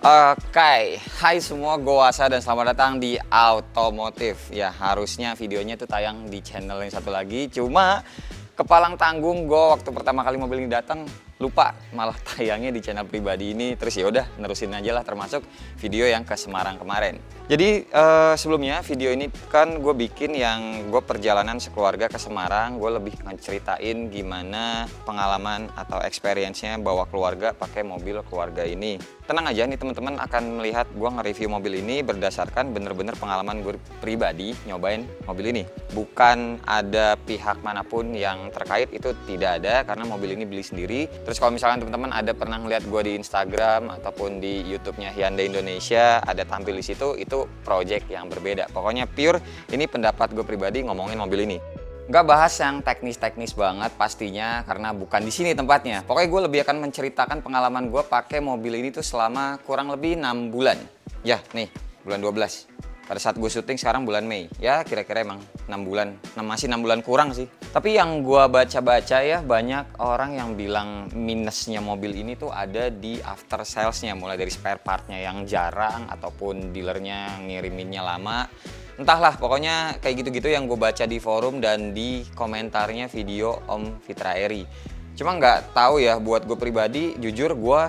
Oke, hai semua, gue Wasa dan selamat datang di Automotif. Ya harusnya videonya tuh tayang di channel yang satu lagi, cuma kepalang tanggung gue waktu pertama kali mobil ini datang lupa malah tayangnya di channel pribadi ini. Terus ya udah nerusin aja lah, termasuk video yang ke Semarang kemarin. Jadi sebelumnya video ini kan gue bikin yang gue perjalanan sekeluarga ke Semarang. Gue lebih ngeceritain gimana pengalaman atau experience-nya bawa keluarga pakai mobil keluarga ini. Tenang aja nih teman-teman akan melihat gue nge-review mobil ini berdasarkan bener-bener pengalaman gue pribadi nyobain mobil ini. Bukan ada pihak manapun yang terkait, itu tidak ada karena mobil ini beli sendiri. Terus kalau misalkan teman-teman ada pernah ngeliat gue di Instagram ataupun di YouTube-nya Hyundai Indonesia ada tampil di situ, itu project yang berbeda. Pokoknya pure ini pendapat gue pribadi ngomongin mobil ini. Nggak bahas yang teknis-teknis banget pastinya karena bukan di sini tempatnya. Pokoknya gue lebih akan menceritakan pengalaman gue pakai mobil ini tuh selama kurang lebih 6 bulan. Ya nih, bulan 12. Pada saat gue syuting sekarang bulan Mei. Ya kira-kira emang 6 bulan. Masih 6 bulan kurang sih. Tapi yang gue baca-baca ya, banyak orang yang bilang minusnya mobil ini tuh ada di after salesnya. Mulai dari spare partnya yang jarang ataupun dealernya ngiriminnya lama. Entahlah, pokoknya kayak gitu-gitu yang gue baca di forum dan di komentarnya video Om Fitra Eri. Cuma nggak tahu ya, buat gue pribadi, jujur gue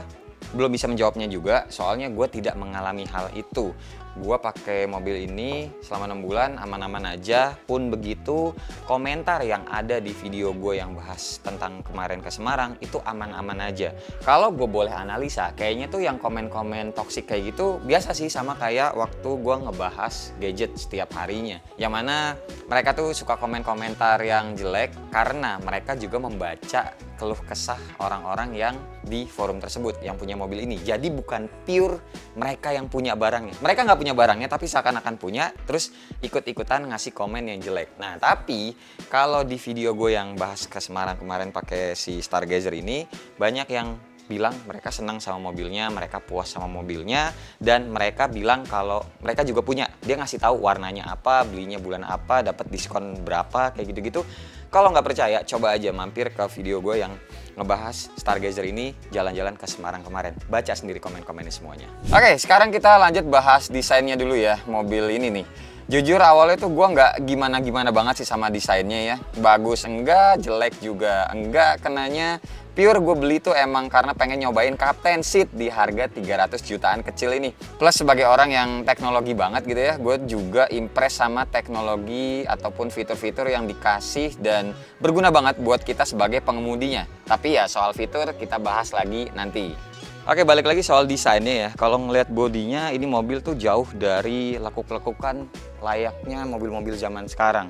belum bisa menjawabnya juga, soalnya gue tidak mengalami hal itu. Gue pakai mobil ini selama 6 bulan aman-aman aja. Pun begitu, komentar yang ada di video gue yang bahas tentang kemarin ke Semarang itu aman-aman aja. Kalau gue boleh analisa, kayaknya tuh yang komen-komen toksik kayak gitu biasa sih, sama kayak waktu gue ngebahas gadget setiap harinya. Yang mana mereka tuh suka komen-komentar yang jelek karena mereka juga membaca keluh kesah orang-orang yang di forum tersebut yang punya mobil ini. Jadi bukan pure mereka yang punya barangnya. Mereka nggak punya barangnya tapi seakan-akan punya, terus ikut-ikutan ngasih komen yang jelek. Nah tapi kalau di video gue yang bahas ke Semarang kemarin pakai si Stargazer ini, banyak yang bilang mereka senang sama mobilnya, mereka puas sama mobilnya, dan mereka bilang kalau mereka juga punya. Dia ngasih tahu warnanya apa, belinya bulan apa, dapat diskon berapa, kayak gitu-gitu. Kalau nggak percaya, coba aja mampir ke video gue yang ngebahas Stargazer ini jalan-jalan ke Semarang kemarin. Baca sendiri komen-komennya semuanya. Oke, sekarang kita lanjut bahas desainnya dulu ya, mobil ini nih. Jujur awalnya tuh gue nggak gimana-gimana banget sih sama desainnya ya. Bagus enggak, jelek juga enggak, kenanya pure gue beli tuh emang karena pengen nyobain Captain Seat di harga 300 jutaan kecil ini. Plus sebagai orang yang teknologi banget gitu ya, gue juga impress sama teknologi ataupun fitur-fitur yang dikasih dan berguna banget buat kita sebagai pengemudinya. Tapi ya soal fitur kita bahas lagi nanti. Oke, balik lagi soal desainnya ya. Kalau ngelihat bodinya, ini mobil tuh jauh dari lekuk-lekukan layaknya mobil-mobil zaman sekarang.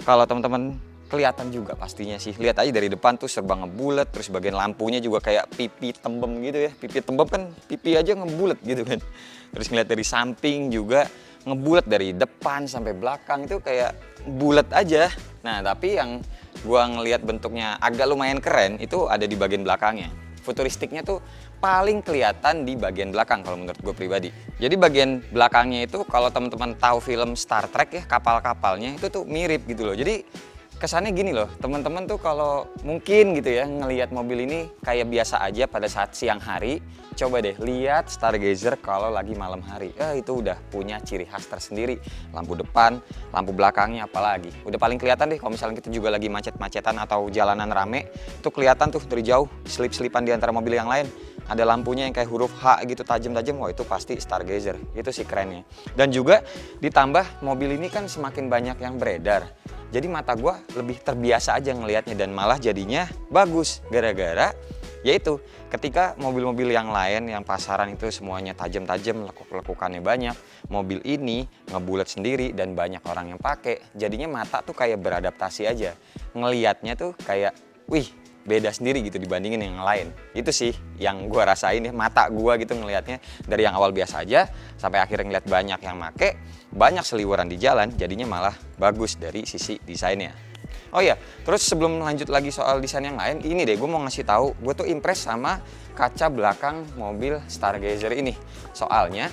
Kalau teman-teman kelihatan juga pastinya sih. Lihat aja dari depan tuh serba ngebulet, terus bagian lampunya juga kayak pipi tembem gitu ya. Pipi tembem kan pipi aja ngebulet gitu kan. Terus ngeliat dari samping juga ngebulet, dari depan sampai belakang itu kayak bulet aja. Nah, tapi yang gua ngelihat bentuknya agak lumayan keren itu ada di bagian belakangnya. Futuristiknya tuh paling kelihatan di bagian belakang kalau menurut gue pribadi. Jadi bagian belakangnya itu kalau teman-teman tahu film Star Trek ya, kapal-kapalnya itu tuh mirip gitu loh. Jadi kesannya gini loh, teman-teman tuh kalau mungkin gitu ya ngelihat mobil ini kayak biasa aja pada saat siang hari, coba deh lihat Stargazer kalau lagi malam hari. Itu udah punya ciri khas tersendiri. Lampu depan, lampu belakangnya apalagi. Udah paling kelihatan deh kalau misalnya kita juga lagi macet-macetan atau jalanan rame, itu kelihatan tuh dari jauh selip-selipan di antara mobil yang lain. Ada lampunya yang kayak huruf H gitu tajam-tajam, wah itu pasti Stargazer. Itu sih kerennya. Dan juga ditambah mobil ini kan semakin banyak yang beredar. Jadi mata gue lebih terbiasa aja ngelihatnya dan malah jadinya bagus. Gara-gara yaitu ketika mobil-mobil yang lain yang pasaran itu semuanya tajam-tajam, lekuk-lekukannya banyak, mobil ini ngebulet sendiri dan banyak orang yang pakai, jadinya mata tuh kayak beradaptasi aja. Ngelihatnya tuh kayak, wih, beda sendiri gitu dibandingin yang lain. Itu sih yang gue rasain ya, mata gue gitu ngelihatnya dari yang awal biasa aja sampai akhirnya ngeliat banyak yang make, banyak seliweran di jalan, jadinya malah bagus dari sisi desainnya. Oh iya, terus sebelum lanjut lagi soal desain yang lain, ini deh gue mau ngasih tahu, gue tuh impress sama kaca belakang mobil Stargazer ini. Soalnya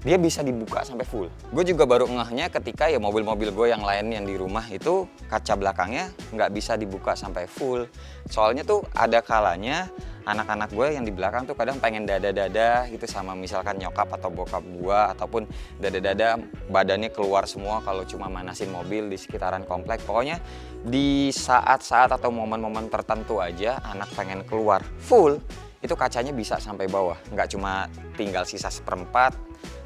dia bisa dibuka sampai full. Gue juga baru ngehnya ketika ya mobil-mobil gue yang lain yang di rumah itu kaca belakangnya nggak bisa dibuka sampai full. Soalnya tuh ada kalanya anak-anak gue yang di belakang tuh kadang pengen dada-dada gitu sama misalkan nyokap atau bokap gue, ataupun dada-dada badannya keluar semua kalau cuma manasin mobil di sekitaran komplek. Pokoknya di saat-saat atau momen-momen tertentu aja anak pengen keluar full, itu kacanya bisa sampai bawah, nggak cuma tinggal sisa seperempat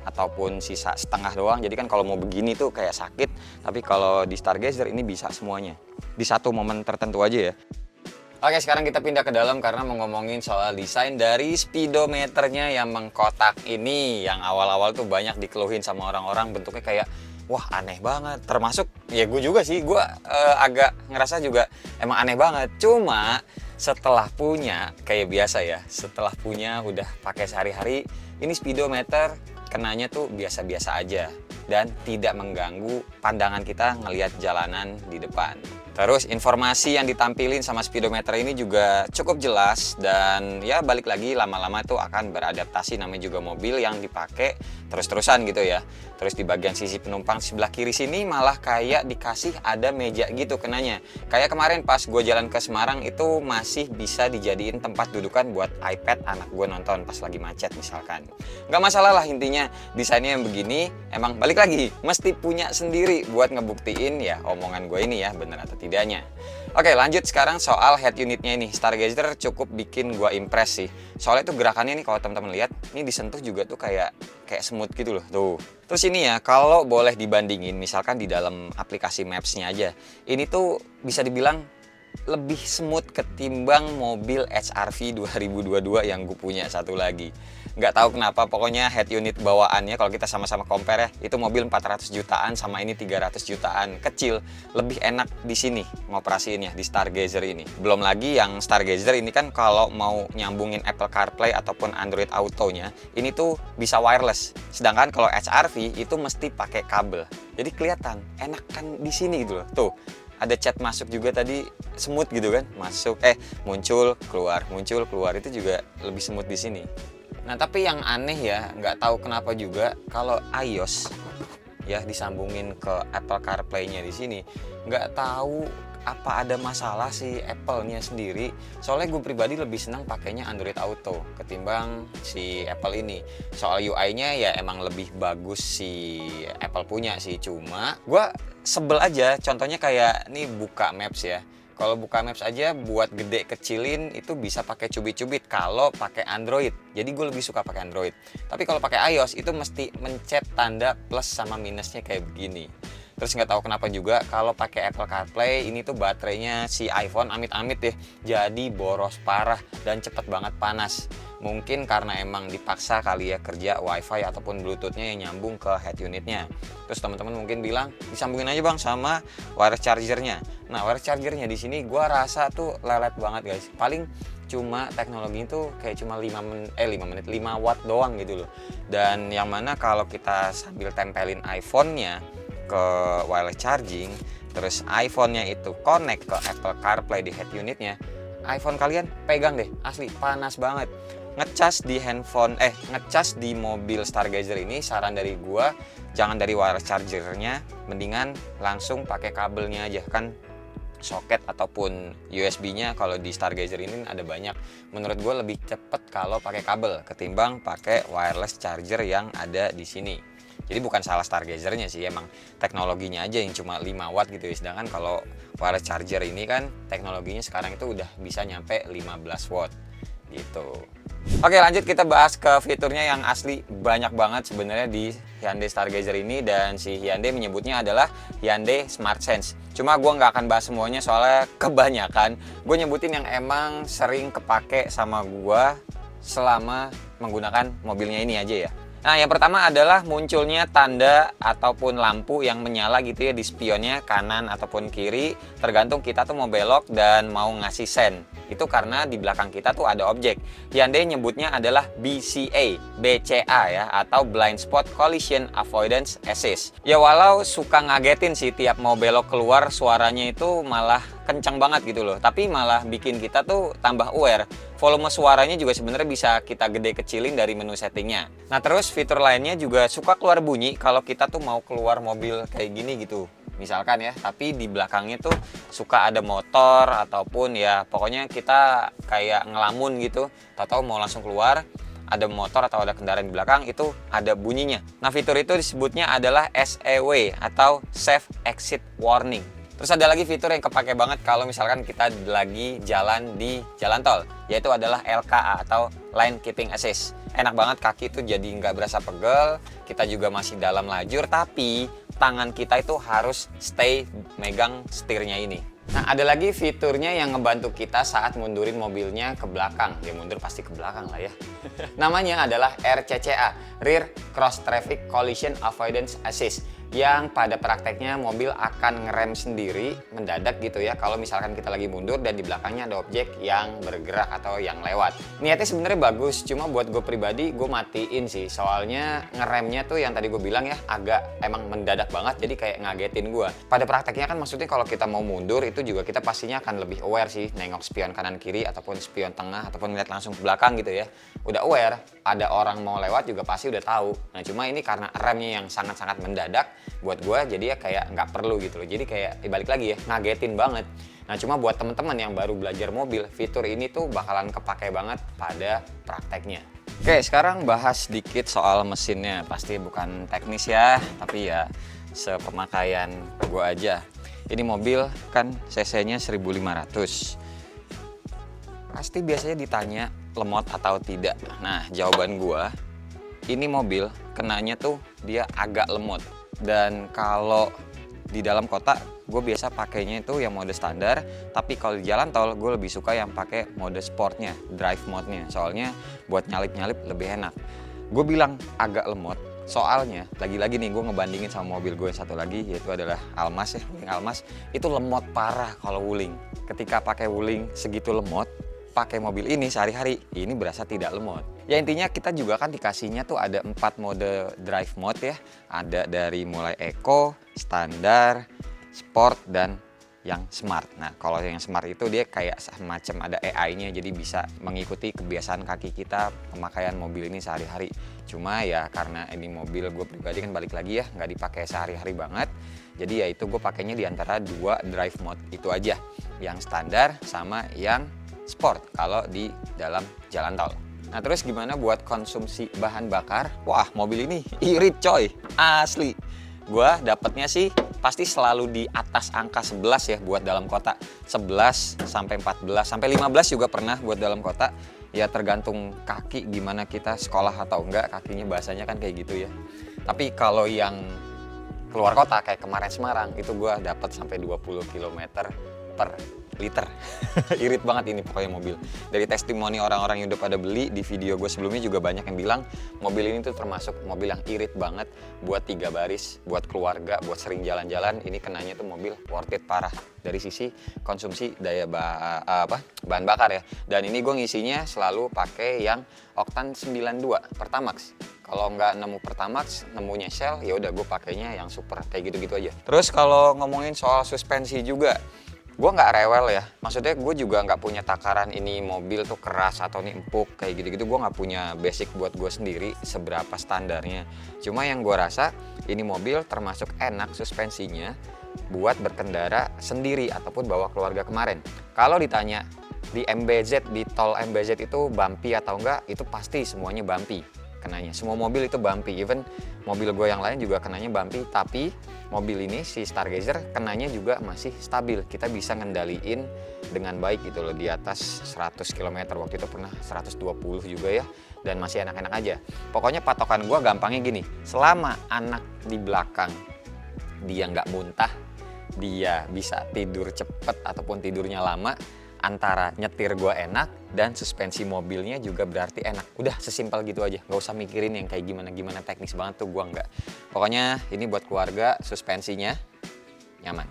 ataupun sisa setengah doang. Jadi kan kalau mau begini tuh kayak sakit, tapi kalau di Stargazer ini bisa semuanya di satu momen tertentu aja ya. Oke, sekarang kita pindah ke dalam karena mau ngomongin soal desain dari speedometernya yang mengkotak ini, yang awal-awal tuh banyak dikeluhin sama orang-orang, bentuknya kayak wah aneh banget. Termasuk ya gue juga sih, gue agak ngerasa juga emang aneh banget. Cuma setelah punya, kayak biasa ya, setelah punya udah pakai sehari-hari, ini speedometer kenanya tuh biasa-biasa aja dan tidak mengganggu pandangan kita ngelihat jalanan di depan. Terus informasi yang ditampilin sama speedometer ini juga cukup jelas, dan ya balik lagi lama-lama tuh akan beradaptasi, namanya juga mobil yang dipakai terus-terusan gitu ya. Terus di bagian sisi penumpang sebelah kiri sini malah kayak dikasih ada meja gitu kenanya. Kayak kemarin pas gue jalan ke Semarang itu masih bisa dijadiin tempat dudukan buat iPad anak gue nonton pas lagi macet misalkan. Nggak masalah lah, intinya desainnya yang begini emang balik lagi mesti punya sendiri buat ngebuktiin ya omongan gue ini ya bener atau tidaknya. Oke, lanjut sekarang soal head unitnya ini. Stargazer cukup bikin gua impress sih. Soalnya tuh gerakannya nih kalau teman-teman lihat, ini disentuh juga tuh kayak smooth gitu loh. Tuh. Terus ini ya, kalau boleh dibandingin misalkan di dalam aplikasi Maps-nya aja. Ini tuh bisa dibilang lebih smooth ketimbang mobil HR-V 2022 yang gue punya satu lagi. Nggak tahu kenapa, pokoknya head unit bawaannya kalau kita sama-sama compare ya, itu mobil 400 jutaan sama ini 300 jutaan. Kecil, lebih enak di sini ngoperasiinnya di Stargazer ini. Belum lagi yang Stargazer ini kan kalau mau nyambungin Apple CarPlay ataupun Android Auto-nya, ini tuh bisa wireless. Sedangkan kalau HR-V itu mesti pakai kabel. Jadi kelihatan enak kan di sini gitu loh. Tuh. Ada chat masuk juga tadi smooth gitu kan, masuk muncul keluar itu juga lebih smooth di sini. Nah tapi yang aneh ya, nggak tahu kenapa juga kalau iOS ya disambungin ke Apple CarPlay-nya di sini, nggak tahu apa ada masalah si Apple-nya sendiri. Soalnya gue pribadi lebih senang pakainya Android Auto ketimbang si Apple ini. Soal UI-nya ya emang lebih bagus si Apple punya sih. Cuma gue sebel aja, contohnya kayak nih buka Maps ya. Kalau buka Maps aja buat gede kecilin itu bisa pakai cubit-cubit kalau pakai Android. Jadi gue lebih suka pakai Android. Tapi kalau pakai iOS itu mesti mencet tanda plus sama minusnya kayak begini. Terus nggak tahu kenapa juga kalau pakai Apple CarPlay ini tuh baterainya si iPhone amit-amit deh jadi boros parah dan cepet banget panas. Mungkin karena emang dipaksa kali ya kerja WiFi ataupun Bluetooth-nya yang nyambung ke head unitnya. Terus teman-teman mungkin bilang disambungin aja bang sama wireless chargernya. Nah wireless chargernya di sini gua rasa tuh lelet banget guys. Paling cuma teknologi itu kayak cuma 5 watt doang gitu loh. Dan yang mana kalau kita sambil tempelin iPhone-nya ke wireless charging, terus iPhone-nya itu connect ke Apple CarPlay di head unitnya, iPhone kalian pegang deh, asli panas banget. Ngecas di handphone, ngecas di mobil Stargazer ini saran dari gua jangan dari wireless chargernya, mendingan langsung pakai kabelnya aja kan. Soket ataupun USB-nya kalau di Stargazer ini ada banyak. Menurut gue lebih cepet kalau pakai kabel ketimbang pakai wireless charger yang ada di sini. Jadi bukan salah Stargazer-nya sih, emang teknologinya aja yang cuma 5 watt gitu ya. Sedangkan kalau wireless charger ini kan teknologinya sekarang itu udah bisa nyampe 15 watt gitu. Oke lanjut kita bahas ke fiturnya yang asli banyak banget sebenarnya di Hyundai Stargazer ini, dan si Hyundai menyebutnya adalah Hyundai Smart Sense. Cuma gue nggak akan bahas semuanya soalnya kebanyakan. Gue nyebutin yang emang sering kepake sama gue selama menggunakan mobilnya ini aja ya. Nah yang pertama adalah munculnya tanda ataupun lampu yang menyala gitu ya di spionnya kanan ataupun kiri, tergantung kita tuh mau belok dan mau ngasih sen. Itu karena di belakang kita tuh ada objek. Hyundai nyebutnya adalah BCA ya, atau Blind Spot Collision Avoidance Assist. Ya walau suka ngagetin sih tiap mau belok keluar suaranya itu malah kencang banget gitu loh. Tapi malah bikin kita tuh tambah aware. Volume suaranya juga sebenarnya bisa kita gede kecilin dari menu settingnya. Nah terus fitur lainnya juga suka keluar bunyi kalau kita tuh mau keluar mobil kayak gini gitu. misalkan ya, tapi di belakangnya tuh suka ada motor ataupun ya pokoknya kita kayak ngelamun gitu, tahu-tahu mau langsung keluar, ada motor atau ada kendaraan di belakang itu ada bunyinya. Nah, fitur itu disebutnya adalah SEW atau Safe Exit Warning. Terus ada lagi fitur yang kepake banget kalau misalkan kita lagi jalan di jalan tol, yaitu adalah LKA atau Lane Keeping Assist. Enak banget, kaki itu jadi nggak berasa pegel, kita juga masih dalam lajur, tapi tangan kita itu harus stay megang setirnya ini. Nah, ada lagi fiturnya yang ngebantu kita saat mundurin mobilnya ke belakang. Ya mundur pasti ke belakang lah ya. Namanya adalah RCCA, Rear Cross Traffic Collision Avoidance Assist, yang pada prakteknya mobil akan ngerem sendiri mendadak gitu ya kalau misalkan kita lagi mundur dan di belakangnya ada objek yang bergerak atau yang lewat. Niatnya sebenarnya bagus, cuma buat gue pribadi gue matiin sih, soalnya ngeremnya tuh yang tadi gue bilang ya agak emang mendadak banget, jadi kayak ngagetin gue. Pada prakteknya kan maksudnya kalau kita mau mundur itu juga kita pastinya akan lebih aware sih, nengok spion kanan kiri ataupun spion tengah ataupun ngeliat langsung ke belakang gitu ya. Udah aware, ada orang mau lewat juga pasti udah tahu. Nah, cuma ini karena remnya yang sangat-sangat mendadak buat gue, jadi ya kayak nggak perlu gitu loh. Jadi kayak balik lagi ya, ngagetin banget. Nah, cuma buat teman-teman yang baru belajar mobil, fitur ini tuh bakalan kepake banget pada prakteknya. Oke, sekarang bahas dikit soal mesinnya. Pasti bukan teknis ya, tapi ya sepemakaian gue aja. Ini mobil kan cc-nya 1500. Pasti biasanya ditanya lemot atau tidak. Nah, jawaban gue, ini mobil kenanya tuh dia agak lemot. Dan kalau di dalam kota gue biasa pakainya itu yang mode standar, tapi kalau di jalan tol gue lebih suka yang pakai mode sportnya, drive mode-nya. Soalnya buat nyalip-nyalip lebih enak. Gue bilang agak lemot, soalnya lagi-lagi nih gue ngebandingin sama mobil gue yang satu lagi, yaitu adalah Almas ya, Wuling Almas. Itu lemot parah kalau Wuling. Ketika pakai Wuling segitu lemot, pakai mobil ini sehari-hari, ini berasa tidak lemot. Ya intinya kita juga kan dikasihnya tuh ada 4 mode drive mode ya. Ada dari mulai eco, standar, sport, dan yang smart. Nah, kalau yang smart itu dia kayak semacam ada AI-nya, jadi bisa mengikuti kebiasaan kaki kita pemakaian mobil ini sehari-hari. Cuma ya karena ini mobil gue pribadi kan balik lagi ya, nggak dipakai sehari-hari banget. Jadi ya itu gue pakainya di antara 2 drive mode itu aja. Yang standar sama yang sport kalau di dalam jalan tol. Nah, terus gimana buat konsumsi bahan bakar? Wah, mobil ini irit coy, asli. Gua dapetnya sih pasti selalu di atas angka 11 ya buat dalam kota. 11 sampai 14 sampai 15 juga pernah buat dalam kota. Ya tergantung kaki gimana kita sekolah atau enggak, kakinya bahasanya kan kayak gitu ya. Tapi kalau yang keluar kota kayak kemarin Semarang itu gua dapat sampai 20 km per liter. Irit banget ini pokoknya mobil. Dari testimoni orang-orang yang udah pada beli, di video gue sebelumnya juga banyak yang bilang mobil ini tuh termasuk mobil yang irit banget buat 3 baris, buat keluarga, buat sering jalan-jalan. Ini kenanya tuh mobil worth it parah dari sisi konsumsi daya bahan bakar ya. Dan ini gue ngisinya selalu pakai yang oktan 92 Pertamax. Kalau nggak nemu Pertamax, nemunya Shell, ya udah gue pakainya yang super kayak gitu-gitu aja. Terus kalau ngomongin soal suspensi juga, gue nggak rewel ya, maksudnya gue juga nggak punya takaran ini mobil tuh keras atau nih empuk kayak gitu-gitu. Gue nggak punya basic buat gue sendiri seberapa standarnya. Cuma yang gue rasa ini mobil termasuk enak suspensinya buat berkendara sendiri ataupun bawa keluarga kemarin. Kalau ditanya di MBZ, di tol MBZ itu bumpy atau enggak, itu pasti semuanya bumpy kenanya. Semua mobil itu bumpy, even mobil gue yang lain juga kenanya bumpy, tapi mobil ini si Stargazer kenanya juga masih stabil. Kita bisa ngendaliin dengan baik gitu loh, di atas 100 km. Waktu itu pernah 120 juga ya, dan masih enak-enak aja. Pokoknya patokan gue gampangnya gini, selama anak di belakang dia nggak muntah, dia bisa tidur cepet ataupun tidurnya lama, antara nyetir gue enak dan suspensi mobilnya juga berarti enak. Udah sesimpel gitu aja, nggak usah mikirin yang kayak gimana-gimana teknis banget tuh, gue nggak. Pokoknya ini buat keluarga, suspensinya nyaman.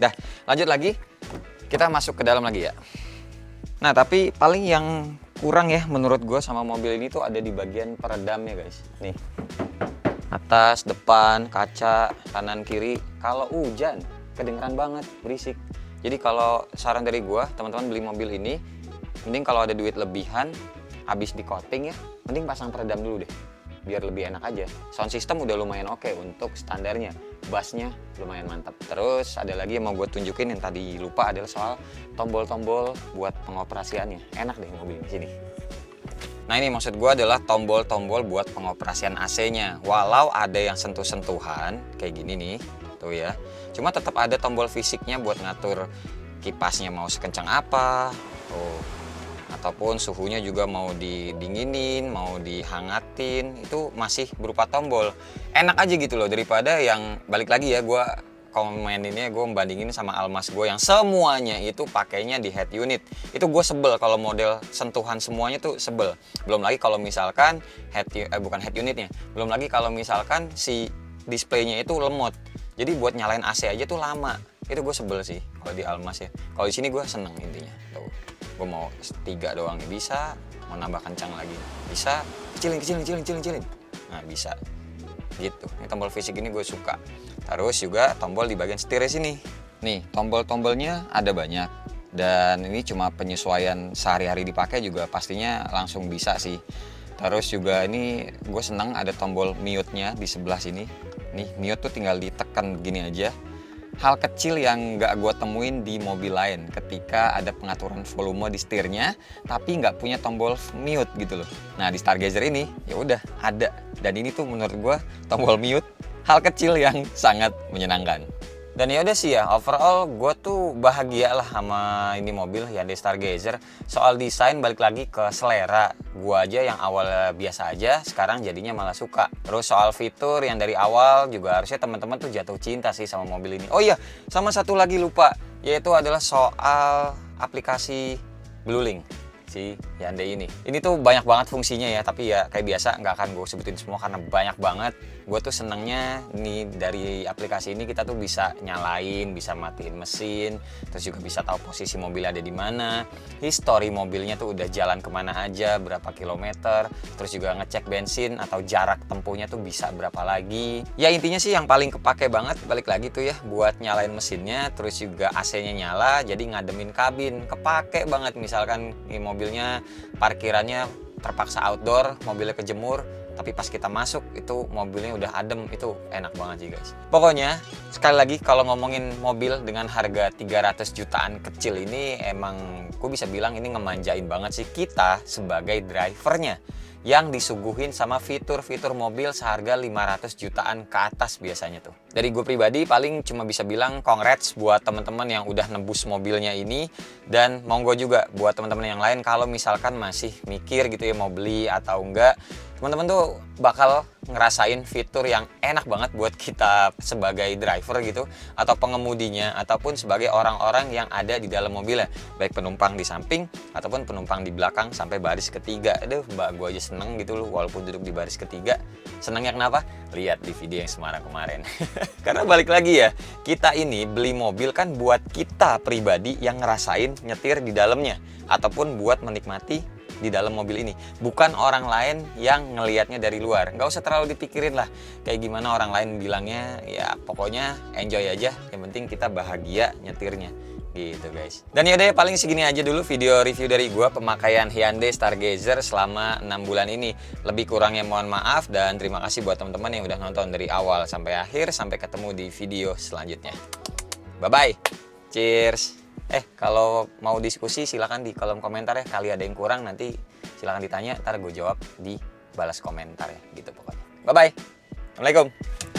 Dah, lanjut lagi, kita masuk ke dalam lagi ya. Nah, tapi paling yang kurang ya menurut gue sama mobil ini tuh ada di bagian peredamnya guys. Nih, atas, depan, kaca, kanan, kiri. Kalau hujan, kedengeran banget, berisik. Jadi kalau saran dari gue, teman-teman beli mobil ini, mending kalau ada duit lebihan, habis di coating ya, mending pasang peredam dulu deh. biar lebih enak aja. Sound system udah lumayan oke untuk standarnya, bassnya lumayan mantap. Terus ada lagi yang mau gue tunjukin yang tadi lupa adalah soal tombol-tombol buat pengoperasiannya. Enak deh mobil di sini. Nah ini maksud gue adalah tombol-tombol buat pengoperasian AC-nya. Walau ada yang sentuh-sentuhan kayak gini nih, tuh ya. Cuma tetap ada tombol fisiknya buat ngatur kipasnya mau sekencang apa, tuh. Ataupun suhunya juga mau didinginin, mau dihangatin, itu masih berupa tombol. Enak aja gitu loh, daripada yang balik lagi ya, gue komeninnya gue membandingin sama Almas gue yang semuanya itu pakainya di head unit. Itu gue sebel kalau model sentuhan semuanya tuh sebel. Belum lagi kalau misalkan bukan head unitnya, belum lagi kalau misalkan si displaynya itu lemot. Jadi buat nyalain AC aja tuh lama. Itu gue sebel sih kalau di Almas ya. Kalau di sini gue seneng intinya. Tuh. Gue mau 3 doang bisa, mau nambah kencang lagi bisa, kecilin. Nah bisa gitu. Ini tombol fisik ini gue suka. Terus juga tombol di bagian setir sini. Nih tombol-tombolnya ada banyak, dan ini cuma penyesuaian sehari-hari dipakai juga pastinya langsung bisa sih. Terus juga ini gue seneng ada tombol mute-nya di sebelah sini. Nih mute tuh tinggal ditekan begini aja. Hal kecil yang nggak gue temuin di mobil lain ketika ada pengaturan volume di setirnya tapi nggak punya tombol mute gitu loh. Nah di Stargazer ini ya udah ada, dan ini tuh menurut gue tombol mute hal kecil yang sangat menyenangkan. Dan ya udah sih ya, overall gue tuh bahagia lah sama ini mobil Hyundai Stargazer. Soal desain balik lagi ke selera. Gue aja yang awalnya biasa aja, sekarang jadinya malah suka. Terus soal fitur yang dari awal juga harusnya teman-teman tuh jatuh cinta sih sama mobil ini. Oh iya, sama satu lagi lupa, yaitu adalah soal aplikasi Bluelink si Hyundai ini. Ini tuh banyak banget fungsinya ya, tapi ya kayak biasa nggak akan gue sebutin semua karena banyak banget. Gue tuh senengnya nih dari aplikasi ini kita tuh bisa nyalain, bisa matiin mesin, terus juga bisa tahu posisi mobil ada di mana, history mobilnya tuh udah jalan kemana aja, berapa kilometer, terus juga ngecek bensin atau jarak tempuhnya tuh bisa berapa lagi. Ya intinya sih yang paling kepake banget balik lagi tuh ya buat nyalain mesinnya, terus juga AC-nya nyala, jadi ngademin kabin. Kepake banget misalkan nih mobilnya parkirannya terpaksa outdoor, mobilnya kejemur, tapi pas kita masuk itu mobilnya udah adem, itu enak banget sih guys. Pokoknya sekali lagi kalau ngomongin mobil dengan harga 300 jutaan kecil ini, emang gue bisa bilang ini ngemanjain banget sih kita sebagai drivernya yang disuguhin sama fitur-fitur mobil seharga 500 jutaan ke atas biasanya tuh. Dari gue pribadi paling cuma bisa bilang congrats buat teman-teman yang udah nembus mobilnya ini, dan monggo juga buat teman-teman yang lain kalau misalkan masih mikir gitu ya mau beli atau enggak. Teman-teman tuh bakal ngerasain fitur yang enak banget buat kita sebagai driver gitu, atau pengemudinya, ataupun sebagai orang-orang yang ada di dalam mobilnya, baik penumpang di samping ataupun penumpang di belakang sampai baris ketiga. Aduh, mbak gue aja seneng gitu loh walaupun duduk di baris ketiga. Senengnya kenapa? Lihat di video yang Semarang kemarin. Karena balik lagi ya, kita ini beli mobil kan buat kita pribadi yang ngerasain nyetir di dalamnya, ataupun buat menikmati di dalam mobil ini, bukan orang lain yang ngelihatnya dari luar. Nggak usah terlalu dipikirin lah kayak gimana orang lain bilangnya, ya pokoknya enjoy aja, yang penting kita bahagia nyetirnya gitu guys. Dan yaudah paling segini aja dulu video review dari gua pemakaian Hyundai Stargazer selama 6 bulan ini. Lebih kurangnya mohon maaf, dan terima kasih buat teman-teman yang udah nonton dari awal sampai akhir. Sampai ketemu di video selanjutnya. Bye bye, cheers. Kalau mau diskusi silakan di kolom komentar ya. Kali ada yang kurang nanti silakan ditanya, ntar gue jawab di balas komentar ya gitu pokoknya. Bye bye. Assalamualaikum.